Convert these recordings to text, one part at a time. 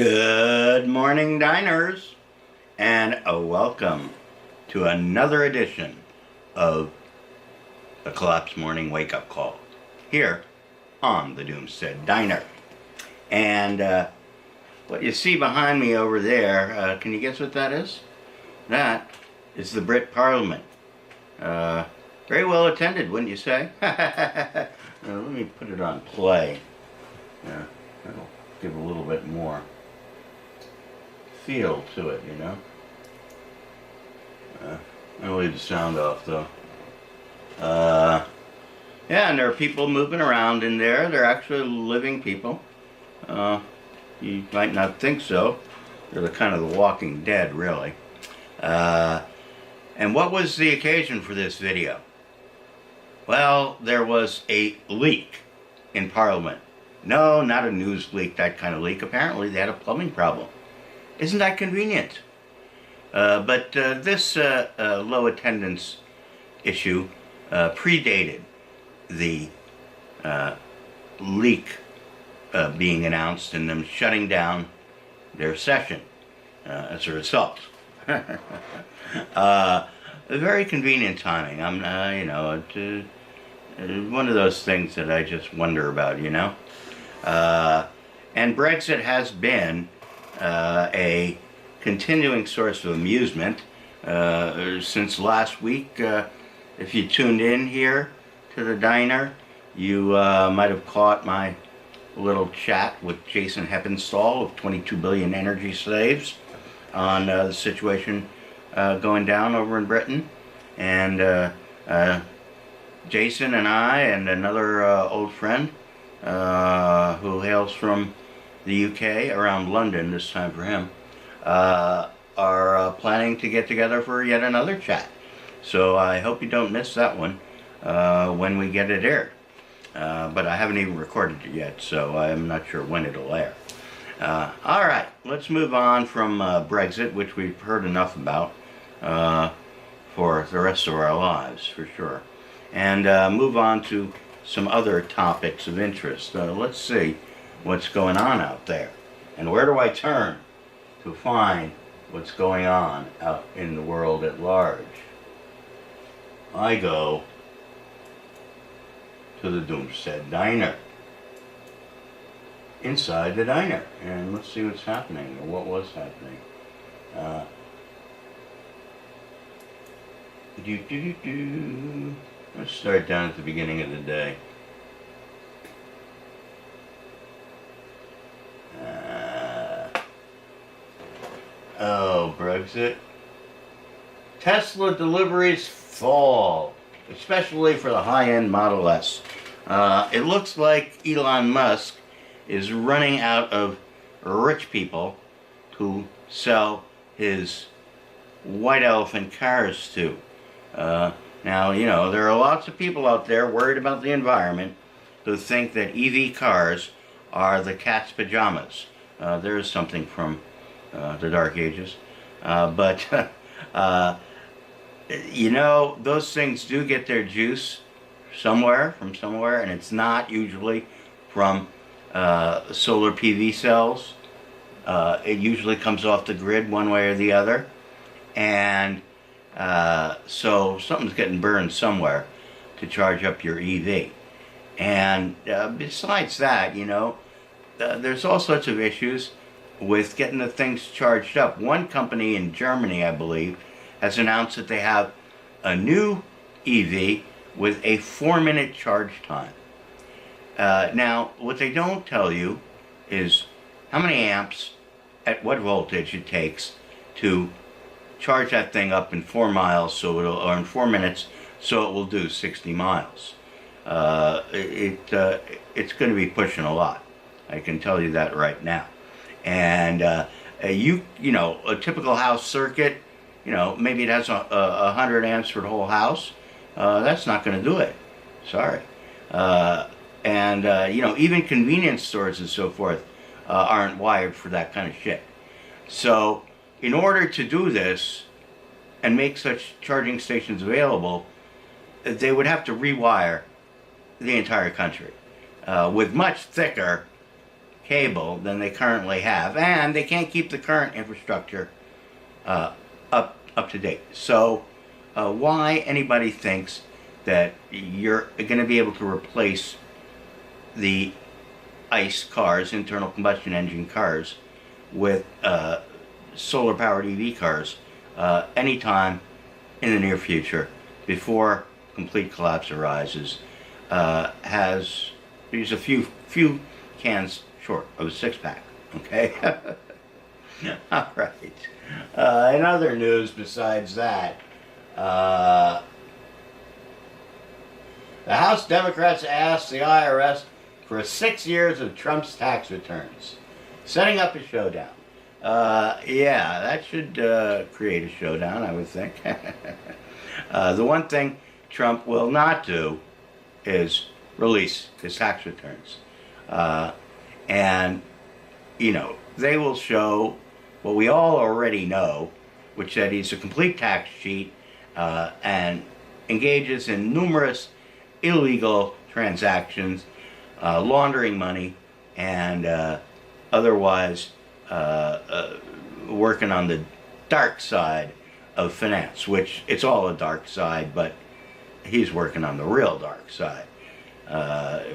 Good morning, diners, and a welcome to another edition of the Collapse Morning Wake Up Call here on the Doomstead Diner. And what you see behind me over there, can you guess what that is? That is the Brit Parliament. Very well attended, wouldn't you say? Let me put it on play. That'll give a little bit more feel to it, you know. I'll leave the sound off though. Yeah, and there are people moving around in there. They're actually living people. You might not think so. They're the kind of the Walking Dead, really. And what was the occasion for this video? Well, there was a leak in Parliament. No, not a news leak, that kind of leak. Apparently they had a plumbing problem. Isn't that convenient? But this low attendance issue predated the leak being announced and them shutting down their session as a result. Very convenient timing. I'm, one of those things that I just wonder about, you know. And Brexit has been a continuing source of amusement since last week. If you tuned in here to the diner, you might have caught my little chat with Jason Heppenstall of 22 Billion Energy Slaves on the situation going down over in Britain. And Jason and I and another old friend who hails from the UK, around London this time for him, are planning to get together for yet another chat. So I hope you don't miss that one when we get it aired. But I haven't even recorded it yet, so I'm not sure when it'll air. Alright, let's move on from Brexit, which we've heard enough about for the rest of our lives, for sure. And move on to some other topics of interest. Let's see what's going on out there. And where do I turn to find what's going on out in the world at large? I go to the Doomstead Diner. Inside the diner. And let's see what's happening, or what was happening. Let's start down at the beginning of the day. Oh, Brexit. Tesla deliveries fall, especially for the high-end Model S. It looks like Elon Musk is running out of rich people to sell his white elephant cars to. Now, you know, there are lots of people out there worried about the environment who think that EV cars are the cat's pajamas. There is something from the Dark Ages. But, you know, those things do get their juice from somewhere, and it's not usually from solar PV cells. It usually comes off the grid one way or the other. And so something's getting burned somewhere to charge up your EV. And besides that, you know, there's all sorts of issues with getting the things charged up. One company in Germany, I believe, has announced that they have a new EV with a 4-minute charge time. Now, what they don't tell you is how many amps at what voltage it takes to charge that thing up in 4 miles, or in 4 minutes, so it will do 60 miles. It's going to be pushing a lot. I can tell you that right now. And you know, a typical house circuit, you know, maybe it has 100 amps for the whole house. That's not going to do it. Sorry. You know, even convenience stores and so forth aren't wired for that kind of shit. So, in order to do this and make such charging stations available, they would have to rewire the entire country with much thicker cable than they currently have, and they can't keep the current infrastructure up to date. So why anybody thinks that you're going to be able to replace the ICE cars, internal combustion engine cars, with solar-powered EV cars anytime in the near future, before complete collapse arises, he's a few cans short of a six-pack. Okay. All right. In other news besides that, the House Democrats asked the IRS for 6 years of Trump's tax returns, setting up a showdown. Yeah, that should create a showdown, I would think. The one thing Trump will not do is release his tax returns. And, you know, they will show what we all already know, which that he's a complete tax cheat and engages in numerous illegal transactions, laundering money, and otherwise working on the dark side of finance, which it's all a dark side, but he's working on the real dark side.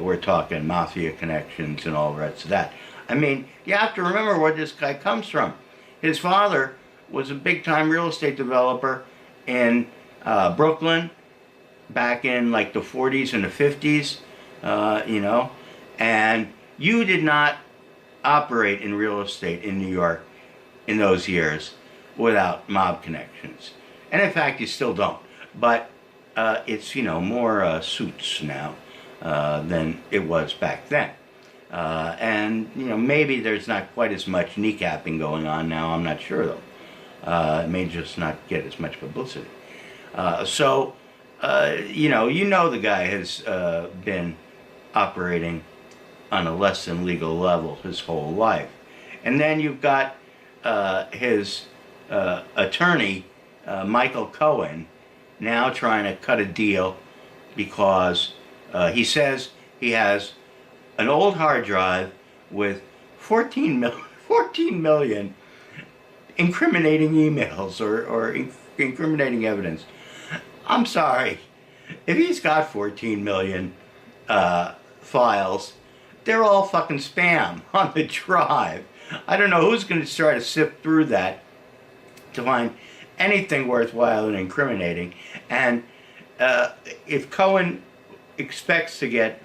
We're talking mafia connections and all the rest of that. I mean, you have to remember where this guy comes from. His father was a big-time real estate developer in Brooklyn back in like the 40s and the 50s, you know, and you did not operate in real estate in New York in those years without mob connections. And in fact, you still don't. But it's, you know, more suits now than it was back then. And, you know, maybe there's not quite as much kneecapping going on now. I'm not sure, though. It may just not get as much publicity. So, you know the guy has been operating on a less than legal level his whole life. And then you've got his attorney, Michael Cohen, now trying to cut a deal because he says he has an old hard drive with 14 million incriminating emails or incriminating evidence. I'm sorry, if he's got 14 million files, they're all fucking spam on the drive. I don't know who's going to try to sift through that to find anything worthwhile and incriminating. And if Cohen expects to get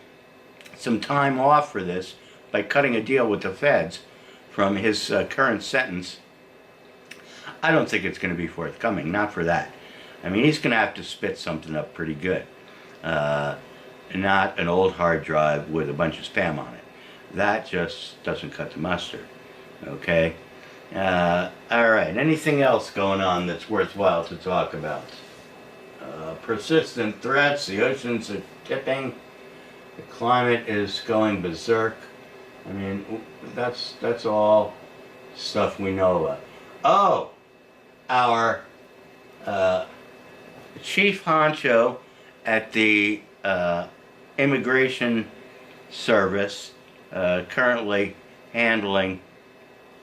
some time off for this by cutting a deal with the feds from his current sentence, I don't think it's going to be forthcoming. Not for that. I mean, he's going to have to spit something up pretty good. Not an old hard drive with a bunch of spam on it. That just doesn't cut the mustard. Okay? Alright, anything else going on that's worthwhile to talk about? Persistent threats, the oceans are tipping, the climate is going berserk. I mean, that's all stuff we know about. Oh! Our chief honcho at the Immigration Service, currently handling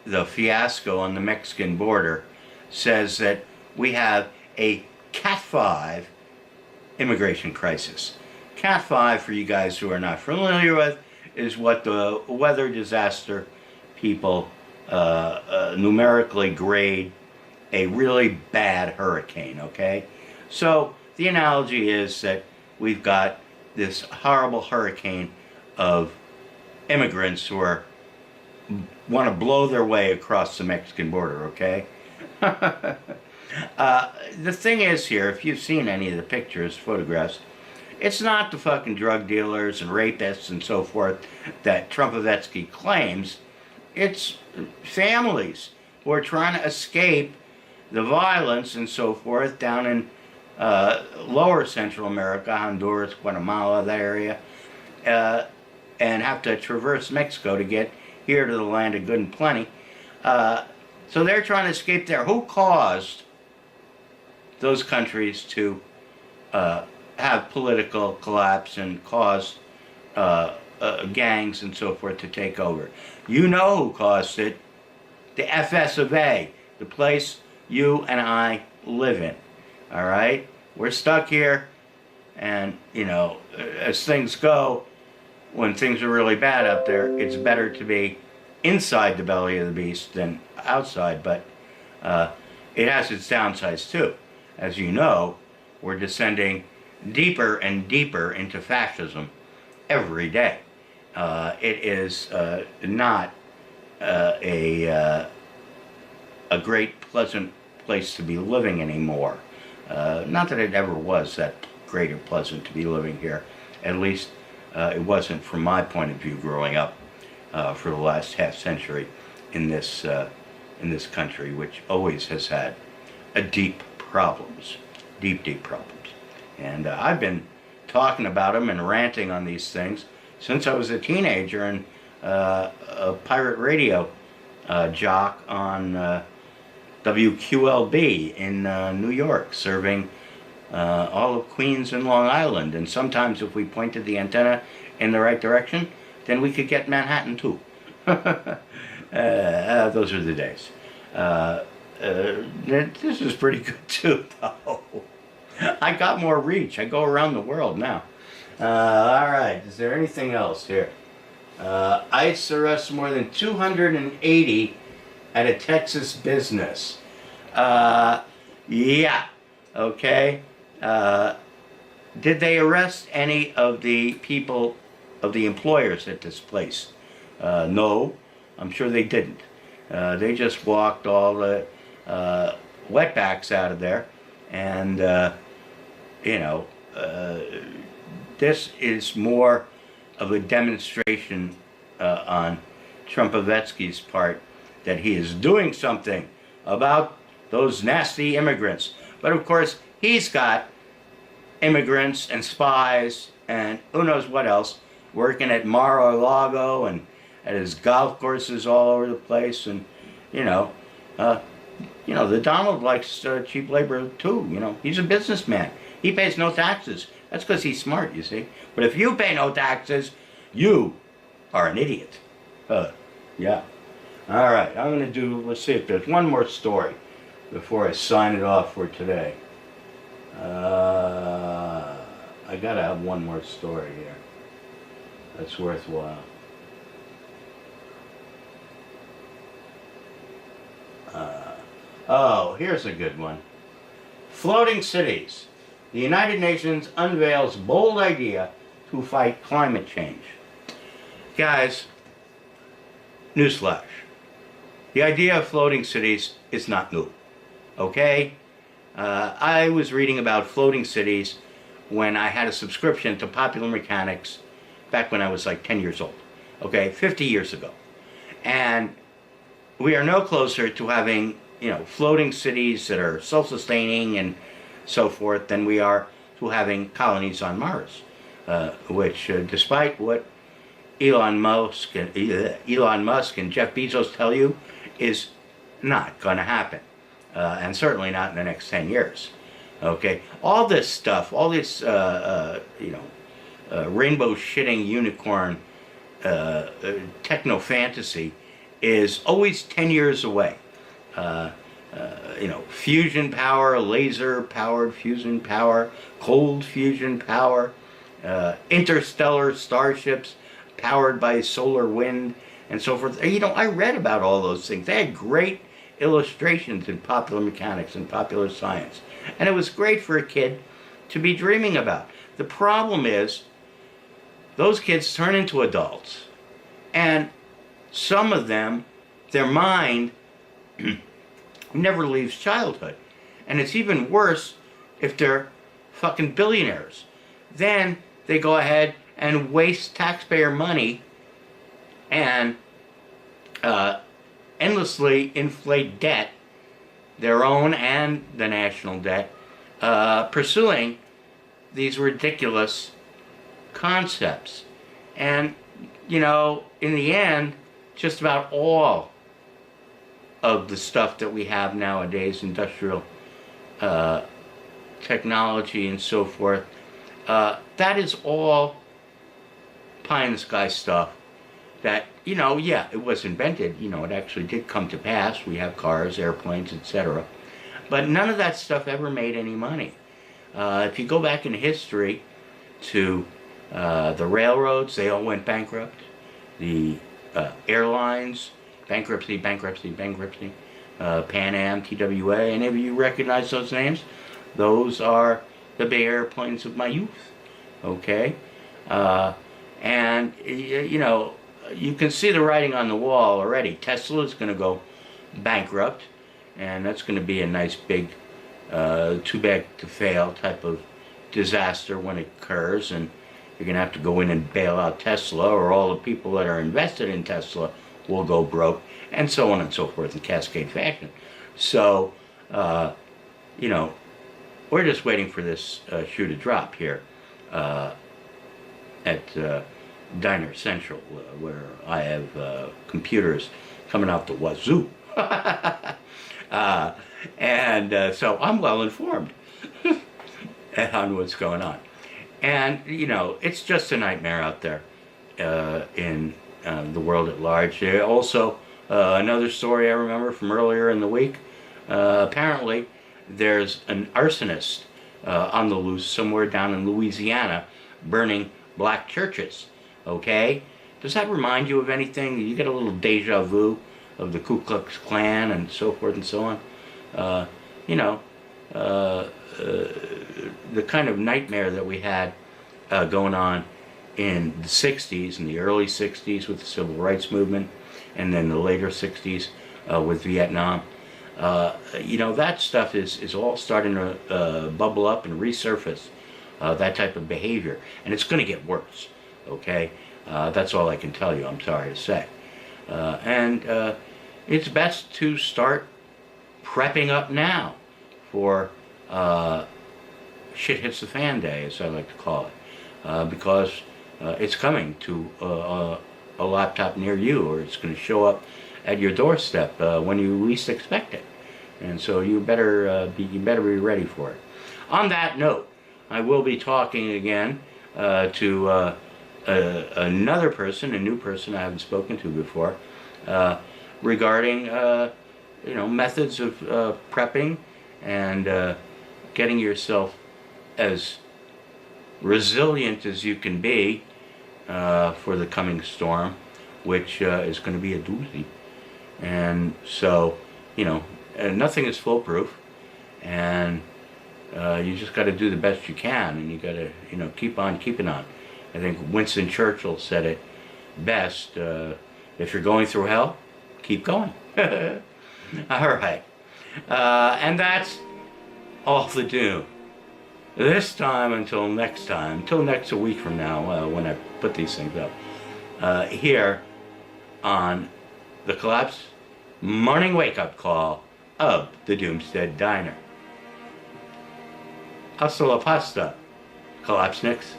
the fiasco on the Mexican border, says that we have a Cat 5 immigration crisis. Cat 5, for you guys who are not familiar with, is what the weather disaster people numerically grade a really bad hurricane, okay? So the analogy is that we've got this horrible hurricane of immigrants who want to blow their way across the Mexican border, okay? The thing is here, if you've seen any of the pictures, photographs, it's not the fucking drug dealers and rapists and so forth that Trumpovetsky claims. It's families who are trying to escape the violence and so forth down in lower Central America, Honduras, Guatemala, that area, and have to traverse Mexico to get here to the land of good and plenty. So they're trying to escape there. Who caused those countries to have political collapse and cause gangs and so forth to take over. You know who caused it? The FS of A, the place you and I live in. All right? We're stuck here, and, as things go, when things are really bad up there, it's better to be inside the belly of the beast than outside, but it has its downsides too. As you know, we're descending deeper and deeper into fascism every day. It is not a great, pleasant place to be living anymore. Not that it ever was that great or pleasant to be living here. At least it wasn't from my point of view growing up for the last half century in this country, which always has had deep problems, deep problems. And I've been talking about them and ranting on these things since I was a teenager and a pirate radio jock on WQLB in New York, serving all of Queens and Long Island. And sometimes if we pointed the antenna in the right direction, then we could get Manhattan too. Those are the days. This is pretty good too, though. I got more reach. I go around the world now. All right, is there anything else here? ICE arrests more than 280 at a Texas business. Yeah, okay. Did they arrest any of the people, of the employers at this place? No, I'm sure they didn't. They just walked all the wetbacks out of there, and this is more of a demonstration on Trumpovetsky's part that he is doing something about those nasty immigrants. But of course, he's got immigrants and spies and who knows what else working at Mar-a-Lago and at his golf courses all over the place. And the Donald likes cheap labor too. He's a businessman. He pays no taxes. That's because he's smart, you see. But if you pay no taxes, you are an idiot. Yeah. All right, let's see if there's one more story before I sign it off for today. I gotta have one more story here that's worthwhile. Here's a good one. Floating cities. The United Nations unveils bold idea to fight climate change. Guys, newsflash. The idea of floating cities is not new. Okay? I was reading about floating cities when I had a subscription to Popular Mechanics back when I was like 10 years old. Okay? 50 years ago. And we are no closer to having, floating cities that are self-sustaining and so forth than we are to having colonies on Mars, which, despite what Elon Musk and Jeff Bezos tell you, is not going to happen, and certainly not in the next 10 years. Okay, all this stuff, all this, rainbow shitting unicorn techno fantasy is always 10 years away. Fusion power, laser-powered fusion power, cold fusion power, interstellar starships powered by solar wind, and so forth. I read about all those things. They had great illustrations in Popular Mechanics and Popular Science. And it was great for a kid to be dreaming about. The problem is, those kids turn into adults. And some of them, their mind never leaves childhood. And it's even worse if they're fucking billionaires. Then they go ahead and waste taxpayer money and endlessly inflate debt, their own and the national debt, pursuing these ridiculous concepts. And, in the end, just about all of the stuff that we have nowadays, industrial technology and so forth, that is all pie-in-the-sky stuff that, yeah, it was invented. It actually did come to pass. We have cars, airplanes, etc. But none of that stuff ever made any money. If you go back in history to the railroads, they all went bankrupt. The airlines, bankruptcy, bankruptcy, bankruptcy. Pan Am, TWA, any of you recognize those names? Those are the Bay airplanes of my youth. Okay? And, you can see the writing on the wall already. Tesla is going to go bankrupt, and that's going to be a nice big too big to fail type of disaster when it occurs, and you're going to have to go in and bail out Tesla, or all the people that are invested in Tesla will go broke, and so on and so forth in cascade fashion. So, we're just waiting for this shoe to drop here at Diner Central, where I have computers coming out the wazoo. So I'm well informed on what's going on. And, it's just a nightmare out there in the world at large. Also, another story I remember from earlier in the week, apparently there's an arsonist on the loose somewhere down in Louisiana burning black churches. Okay? Does that remind you of anything? You get a little deja vu of the Ku Klux Klan and so forth and so on. The kind of nightmare that we had going on in the 60s, in the early 60s with the Civil Rights Movement, and then the later 60s with Vietnam. That stuff is all starting to bubble up and resurface, that type of behavior. And it's going to get worse, okay? That's all I can tell you, I'm sorry to say. It's best to start prepping up now for shit hits the fan day, as I like to call it, because it's coming to a laptop near you, or it's going to show up at your doorstep when you least expect it, and so you better be ready for it. On that note, I will be talking again to another person, a new person I haven't spoken to before, regarding methods of prepping and getting yourself as resilient as you can be for the coming storm, which is going to be a doozy. And so, nothing is foolproof, and you just got to do the best you can, and you got to, keep on keeping on. I think Winston Churchill said it best: if you're going through hell, keep going. All right, and that's all the doom. This time until next a week from now, when I put these things up, here on the Collapse Morning Wake-Up Call of the Doomstead Diner. Hasta la pasta, Collapseniks.